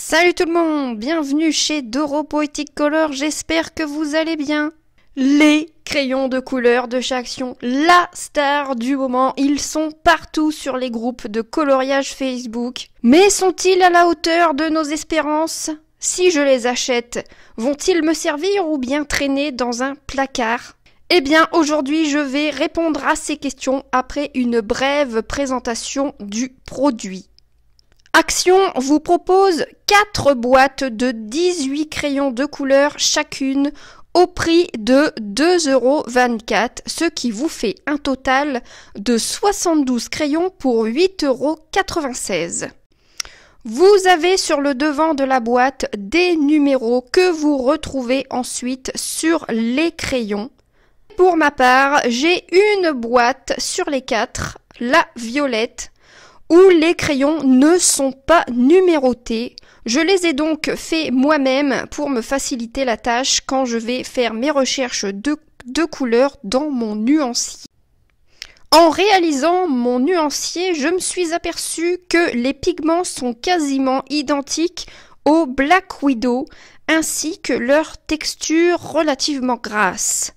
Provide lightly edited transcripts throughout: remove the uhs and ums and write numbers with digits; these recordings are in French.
Salut tout le monde, bienvenue chez Doro Poetic Color, j'espère que vous allez bien. Les crayons de couleur de chez Action, la star du moment, ils sont partout sur les groupes de coloriage Facebook. Mais sont-ils à la hauteur de nos espérances? Si je les achète, vont-ils me servir ou bien traîner dans un placard? Eh bien, aujourd'hui, je vais répondre à ces questions après une brève présentation du produit. Action vous propose 4 boîtes de 18 crayons de couleur chacune au prix de 2,24 €, ce qui vous fait un total de 72 crayons pour 8,96 €. Vous avez sur le devant de la boîte des numéros que vous retrouvez ensuite sur les crayons. Pour ma part, j'ai une boîte sur les 4, la violette, où les crayons ne sont pas numérotés. Je les ai donc fait moi-même pour me faciliter la tâche quand je vais faire mes recherches de couleurs dans mon nuancier. En réalisant mon nuancier, je me suis aperçu que les pigments sont quasiment identiques au Black Widow, ainsi que leur texture relativement grasse.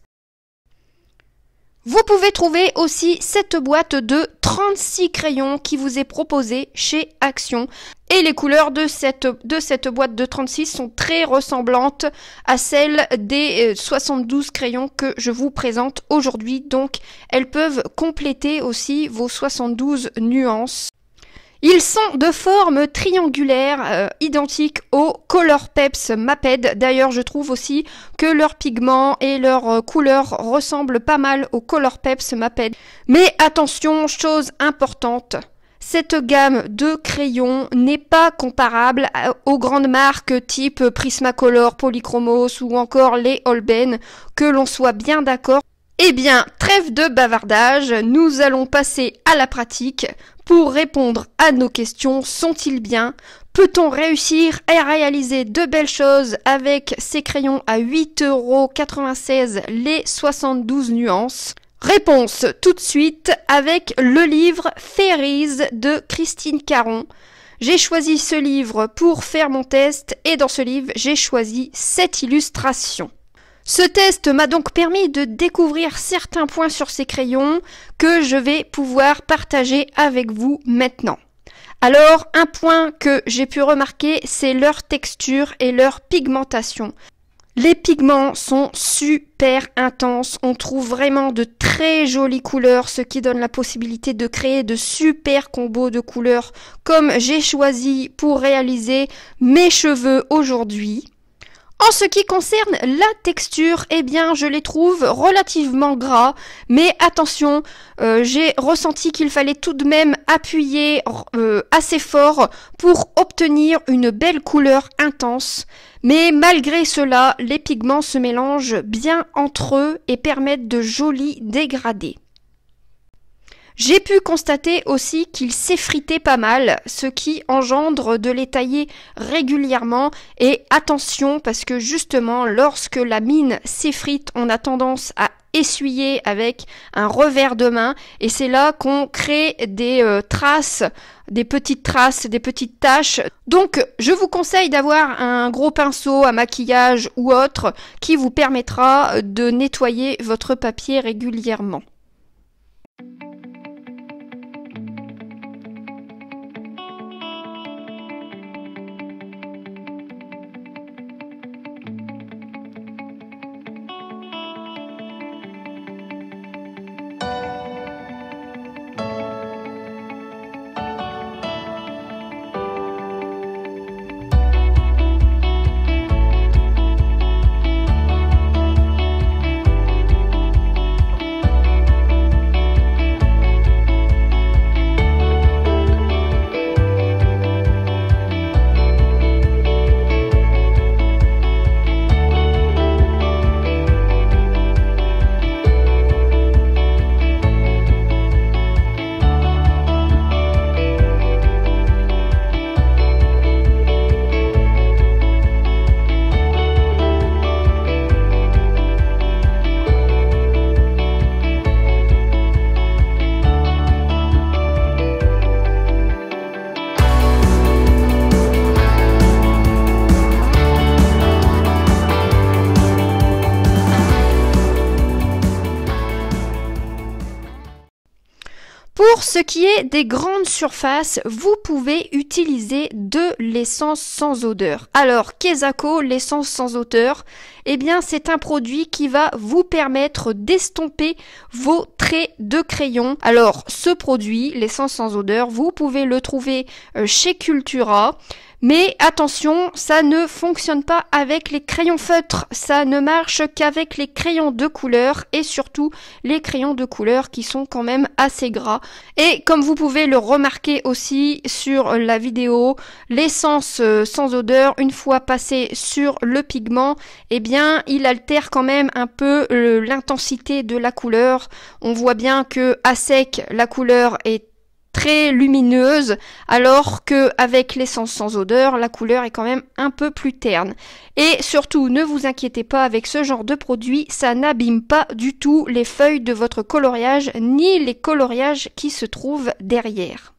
Vous pouvez trouver aussi cette boîte de 36 crayons qui vous est proposée chez Action. Et les couleurs de cette boîte de 36 sont très ressemblantes à celles des 72 crayons que je vous présente aujourd'hui. Donc elles peuvent compléter aussi vos 72 nuances. Ils sont de forme triangulaire, identiques au Colourpeps Maped. D'ailleurs, je trouve aussi que leurs pigments et leurs couleurs ressemblent pas mal au Colourpeps Maped. Mais attention, chose importante, cette gamme de crayons n'est pas comparable aux grandes marques type Prismacolor, Polychromos ou encore les Holbein, que l'on soit bien d'accord. Eh bien, trêve de bavardage, nous allons passer à la pratique. Pour répondre à nos questions, sont-ils bien? Peut-on réussir à réaliser de belles choses avec ces crayons à 8,96 € les 72 nuances? Réponse tout de suite avec le livre Fairies de Christine Caron. J'ai choisi ce livre pour faire mon test et dans ce livre, j'ai choisi cette illustration. Ce test m'a donc permis de découvrir certains points sur ces crayons que je vais pouvoir partager avec vous maintenant. Alors, un point que j'ai pu remarquer, c'est leur texture et leur pigmentation. Les pigments sont super intenses, on trouve vraiment de très jolies couleurs, ce qui donne la possibilité de créer de super combos de couleurs comme j'ai choisi pour réaliser mes cheveux aujourd'hui. En ce qui concerne la texture, eh bien, je les trouve relativement gras, mais attention, j'ai ressenti qu'il fallait tout de même appuyer assez fort pour obtenir une belle couleur intense. Mais malgré cela, les pigments se mélangent bien entre eux et permettent de jolis dégradés. J'ai pu constater aussi qu'il s'effritait pas mal, ce qui engendre de les tailler régulièrement. Et attention, parce que justement, lorsque la mine s'effrite, on a tendance à essuyer avec un revers de main. Et c'est là qu'on crée des traces, des petites taches. Donc, je vous conseille d'avoir un gros pinceau à maquillage ou autre qui vous permettra de nettoyer votre papier régulièrement. Pour ce qui est des grandes surfaces, vous pouvez utiliser de l'essence sans odeur. Alors, Kesako, l'essence sans odeur, eh bien, c'est un produit qui va vous permettre d'estomper vos traits de crayon. Alors, ce produit, l'essence sans odeur, vous pouvez le trouver chez Cultura. Mais attention, ça ne fonctionne pas avec les crayons feutres, ça ne marche qu'avec les crayons de couleur et surtout les crayons de couleur qui sont quand même assez gras. Et comme vous pouvez le remarquer aussi sur la vidéo, l'essence sans odeur, une fois passée sur le pigment, eh bien il altère quand même un peu l'intensité de la couleur. On voit bien que à sec, la couleur est très lumineuse, alors que avec l'essence sans odeur, la couleur est quand même un peu plus terne. Et surtout, ne vous inquiétez pas, avec ce genre de produit, ça n'abîme pas du tout les feuilles de votre coloriage, ni les coloriages qui se trouvent derrière.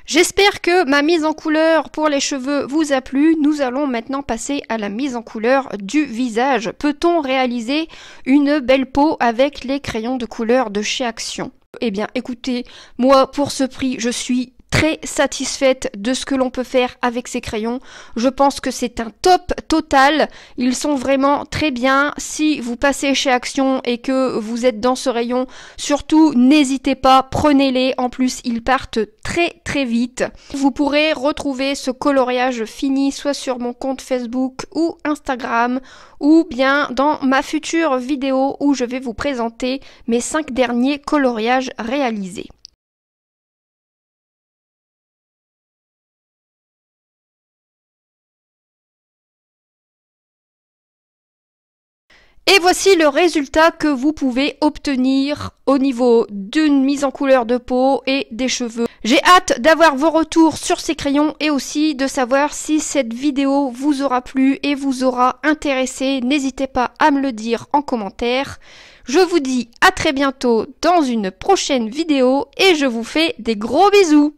J'espère que ma mise en couleur pour les cheveux vous a plu. Nous allons maintenant passer à la mise en couleur du visage. Peut-on réaliser une belle peau avec les crayons de couleur de chez Action ? Eh bien, écoutez, moi, pour ce prix, je suis très satisfaite de ce que l'on peut faire avec ces crayons. Je pense que c'est un top total. Ils sont vraiment très bien. Si vous passez chez Action et que vous êtes dans ce rayon, surtout n'hésitez pas, prenez-les. En plus, ils partent très très vite. Vous pourrez retrouver ce coloriage fini soit sur mon compte Facebook ou Instagram ou bien dans ma future vidéo où je vais vous présenter mes 5 derniers coloriages réalisés. Et voici le résultat que vous pouvez obtenir au niveau d'une mise en couleur de peau et des cheveux. J'ai hâte d'avoir vos retours sur ces crayons et aussi de savoir si cette vidéo vous aura plu et vous aura intéressé. N'hésitez pas à me le dire en commentaire. Je vous dis à très bientôt dans une prochaine vidéo et je vous fais des gros bisous.